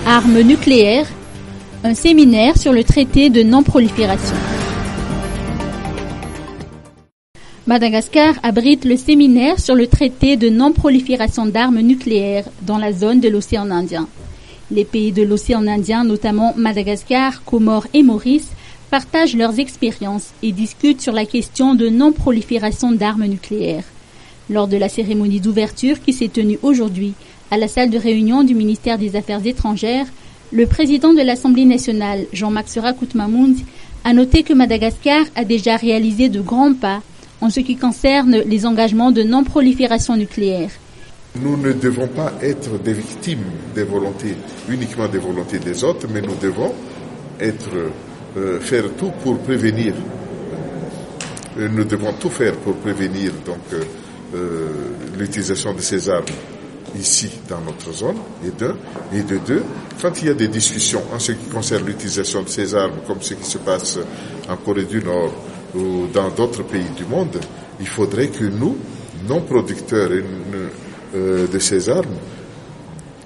Armes nucléaires, un séminaire sur le traité de non-prolifération. Madagascar abrite le séminaire sur le traité de non-prolifération d'armes nucléaires dans la zone de l'océan Indien. Les pays de l'océan Indien, notamment Madagascar, Comores et Maurice, partagent leurs expériences et discutent sur la question de non-prolifération d'armes nucléaires. Lors de la cérémonie d'ouverture qui s'est tenue aujourd'hui à la salle de réunion du ministère des Affaires étrangères, le président de l'Assemblée nationale, Jean-Max Rakut-Mahmoud, a noté que Madagascar a déjà réalisé de grands pas en ce qui concerne les engagements de non-prolifération nucléaire. Nous ne devons pas être des victimes uniquement des volontés des autres, mais nous devons faire tout pour prévenir. Nous devons tout faire pour prévenir l'utilisation de ces armes ici dans notre zone, et de deux, quand il y a des discussions en ce qui concerne l'utilisation de ces armes, comme ce qui se passe en Corée du Nord ou dans d'autres pays du monde, il faudrait que nous, non producteurs de ces armes,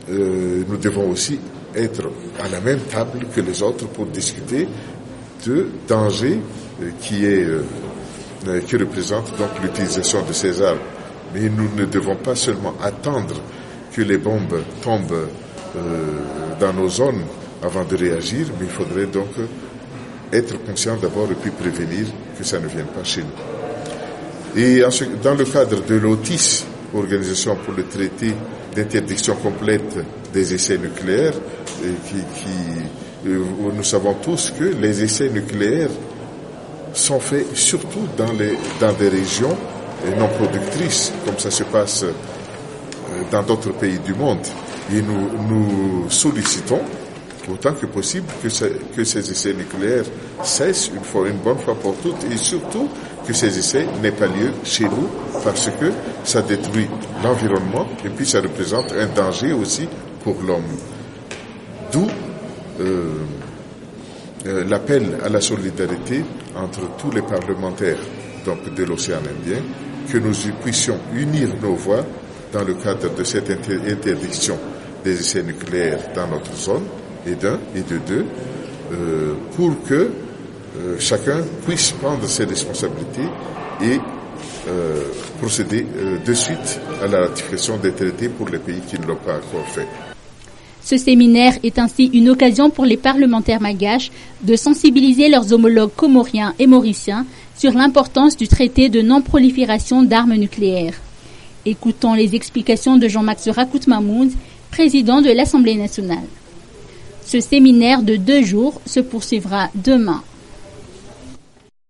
nous devons aussi être à la même table que les autres pour discuter de dangers qui représente donc l'utilisation de ces armes. Mais nous ne devons pas seulement attendre que les bombes tombent dans nos zones avant de réagir, mais il faudrait donc être conscient d'abord et puis prévenir que ça ne vienne pas chez nous. Et dans le cadre de l'OTIS, Organisation pour le traité d'interdiction complète des essais nucléaires, nous savons tous que les essais nucléaires sont faits surtout dans des régions non productrices, comme ça se passe dans d'autres pays du monde. Et nous sollicitons autant que possible que ces essais nucléaires cessent une bonne fois pour toutes, et surtout que ces essais n'aient pas lieu chez nous, parce que ça détruit l'environnement et puis ça représente un danger aussi pour l'homme. D'où l'appel à la solidarité entre tous les parlementaires de l'océan Indien, que nous puissions unir nos voix dans le cadre de cette interdiction des essais nucléaires dans notre zone, et de deux, pour que chacun puisse prendre ses responsabilités et procéder de suite à la ratification des traités pour les pays qui ne l'ont pas encore fait. Ce séminaire est ainsi une occasion pour les parlementaires malgaches de sensibiliser leurs homologues comoriens et mauriciens sur l'importance du traité de non-prolifération d'armes nucléaires. Écoutons les explications de Jean-Max Rakut-Mahmoud, président de l'Assemblée nationale. Ce séminaire de 2 jours se poursuivra demain.